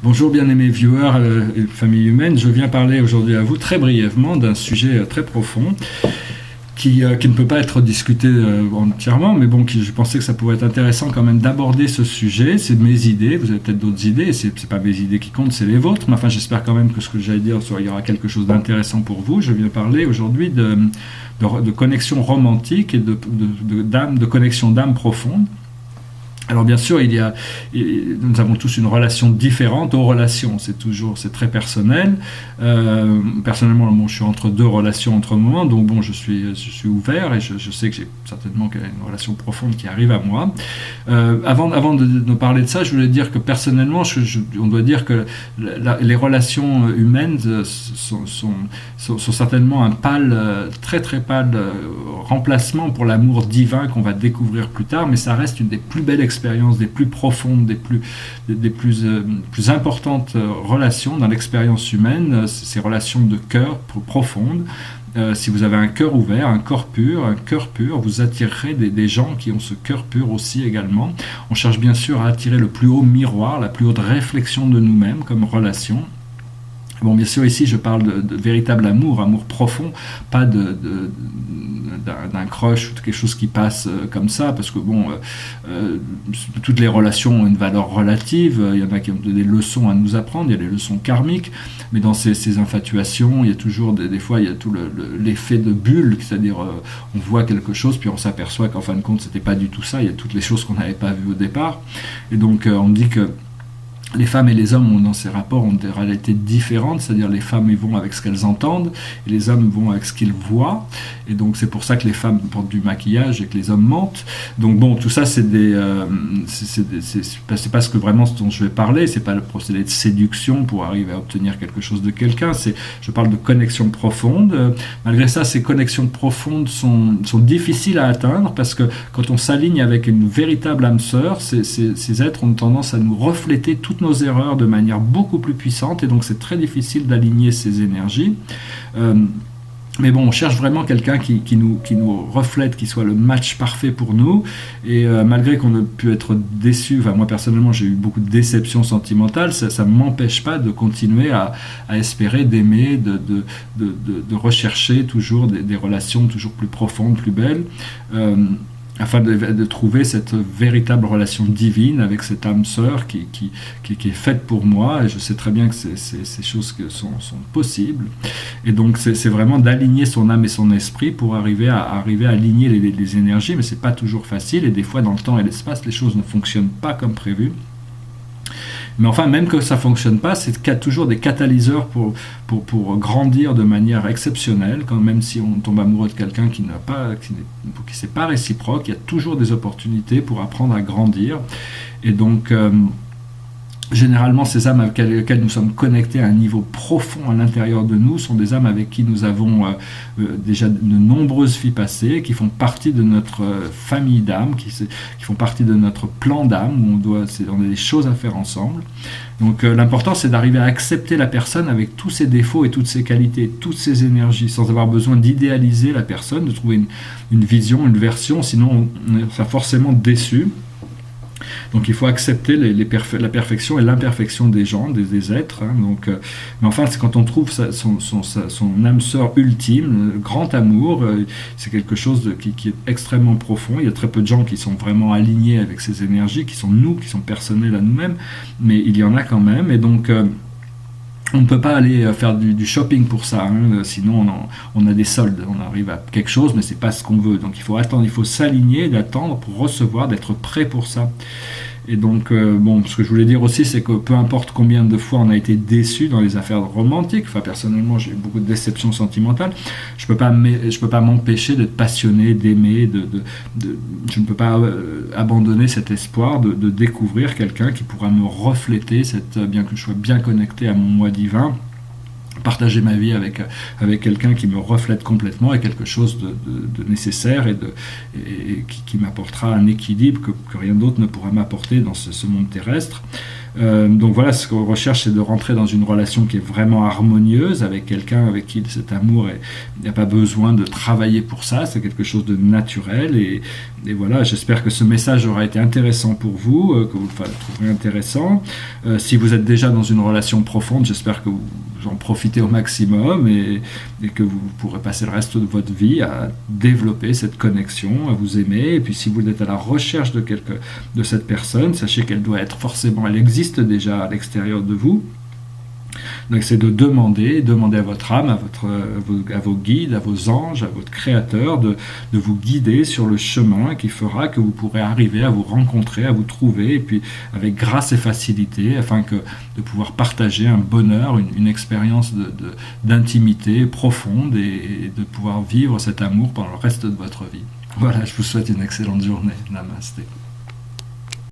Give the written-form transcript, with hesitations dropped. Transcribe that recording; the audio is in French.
Bonjour bien-aimés viewers et famille humaine, je viens parler aujourd'hui à vous très brièvement d'un sujet très profond qui ne peut pas être discuté entièrement, mais bon, je pensais que ça pouvait être intéressant quand même d'aborder ce sujet. C'est mes idées, vous avez peut-être d'autres idées, et c'est pas mes idées qui comptent, c'est les vôtres, mais enfin j'espère quand même que ce que j'allais dire, il y aura quelque chose d'intéressant pour vous. Je viens parler aujourd'hui de connexion romantique et de connexion d'âme profonde. Alors bien sûr, nous avons tous une relation différente aux relations, c'est très personnel. Personnellement, bon, je suis entre deux relations entre moments, donc bon, je suis ouvert et je sais que j'ai certainement une relation profonde qui arrive à moi. Avant de parler de ça, je voulais dire que personnellement, on doit dire que les relations humaines sont certainement un très très pâle remplacement pour l'amour divin qu'on va découvrir plus tard, mais ça reste une des plus belles expériences, des plus profondes, des plus importantes relations dans l'expérience humaine, ces relations de cœur profondes. Si vous avez un cœur ouvert, un cœur pur, vous attirerez des gens qui ont ce cœur pur aussi également. On cherche bien sûr à attirer le plus haut miroir, la plus haute réflexion de nous-mêmes comme relation. Bon, bien sûr, ici, je parle de véritable amour profond, pas d'un crush ou de quelque chose qui passe comme ça, parce que bon, toutes les relations ont une valeur relative, il y en a qui ont des leçons à nous apprendre, il y a les leçons karmiques, mais dans ces infatuations, il y a toujours, des fois, il y a tout l'effet de bulle, c'est-à-dire on voit quelque chose, puis on s'aperçoit qu'en fin de compte, c'était pas du tout ça, il y a toutes les choses qu'on n'avait pas vues au départ, et donc on dit que les femmes et les hommes dans ces rapports ont des réalités différentes, c'est-à-dire les femmes vont avec ce qu'elles entendent et les hommes vont avec ce qu'ils voient, et donc c'est pour ça que les femmes portent du maquillage et que les hommes mentent. Donc bon, tout ça c'est pas ce que vraiment ce dont je vais parler, c'est pas le procédé de séduction pour arriver à obtenir quelque chose de quelqu'un, je parle de connexion profonde. Malgré ça, ces connexions profondes sont difficiles à atteindre parce que quand on s'aligne avec une véritable âme sœur, ces êtres ont tendance à nous refléter toutes nos erreurs de manière beaucoup plus puissante, et donc c'est très difficile d'aligner ces énergies. Mais bon, on cherche vraiment quelqu'un qui nous reflète, qui soit le match parfait pour nous, et malgré qu'on ait pu être déçu, enfin moi personnellement j'ai eu beaucoup de déceptions sentimentales, ça ne m'empêche pas de continuer à espérer, d'aimer, de rechercher toujours des relations toujours plus profondes, plus belles, afin de trouver cette véritable relation divine avec cette âme sœur qui est faite pour moi, et je sais très bien que ces choses sont possibles, et donc c'est vraiment d'aligner son âme et son esprit pour arriver à aligner les énergies, mais c'est pas toujours facile, et des fois dans le temps et l'espace les choses ne fonctionnent pas comme prévu. Mais enfin, même que ça ne fonctionne pas, c'est qu'il y a toujours des catalyseurs pour grandir de manière exceptionnelle. Même si on tombe amoureux de quelqu'un qui n'est pas réciproque, il y a toujours des opportunités pour apprendre à grandir. Et donc, généralement, ces âmes avec lesquelles nous sommes connectés à un niveau profond à l'intérieur de nous sont des âmes avec qui nous avons déjà de nombreuses vies passées, qui font partie de notre famille d'âmes, qui font partie de notre plan d'âme, où on a des choses à faire ensemble. Donc l'important, c'est d'arriver à accepter la personne avec tous ses défauts et toutes ses qualités, toutes ses énergies, sans avoir besoin d'idéaliser la personne, de trouver une vision, une version, sinon on sera forcément déçu. Donc il faut accepter la perfection et l'imperfection des gens, des êtres. Hein, mais enfin, c'est quand on trouve son âme sœur ultime, le grand amour, c'est quelque chose qui est extrêmement profond. Il y a très peu de gens qui sont vraiment alignés avec ces énergies, qui sont personnels à nous-mêmes, mais il y en a quand même. Et donc on ne peut pas aller faire du shopping pour ça, hein, sinon on a des soldes, on arrive à quelque chose, mais c'est pas ce qu'on veut. Donc il faut attendre, il faut s'aligner, d'attendre pour recevoir, d'être prêt pour ça. Et donc, bon, ce que je voulais dire aussi, c'est que peu importe combien de fois on a été déçu dans les affaires romantiques, enfin personnellement j'ai eu beaucoup de déceptions sentimentales, je peux pas m'empêcher d'être passionné, d'aimer, je ne peux pas abandonner cet espoir de découvrir quelqu'un qui pourra me refléter, bien que je sois bien connecté à mon moi divin. Partager ma vie avec quelqu'un qui me reflète complètement est quelque chose de nécessaire et qui m'apportera un équilibre que rien d'autre ne pourra m'apporter dans ce monde terrestre. Donc voilà, ce qu'on recherche, c'est de rentrer dans une relation qui est vraiment harmonieuse avec quelqu'un avec qui cet amour, il n'y a pas besoin de travailler pour ça, c'est quelque chose de naturel. Et voilà, j'espère que ce message aura été intéressant pour vous, que vous le trouverez intéressant. Si vous êtes déjà dans une relation profonde, j'espère que vous en profitez au maximum et que vous pourrez passer le reste de votre vie à développer cette connexion, à vous aimer. Et puis si vous êtes à la recherche de cette personne, sachez qu'elle doit être forcément, elle existe déjà à l'extérieur de vous. Donc c'est de demander à votre âme, à vos guides, à vos anges, à votre créateur, de vous guider sur le chemin qui fera que vous pourrez arriver à vous rencontrer, à vous trouver, et puis avec grâce et facilité, afin de pouvoir partager un bonheur, une expérience d'intimité profonde et de pouvoir vivre cet amour pendant le reste de votre vie. Voilà, je vous souhaite une excellente journée. Namasté.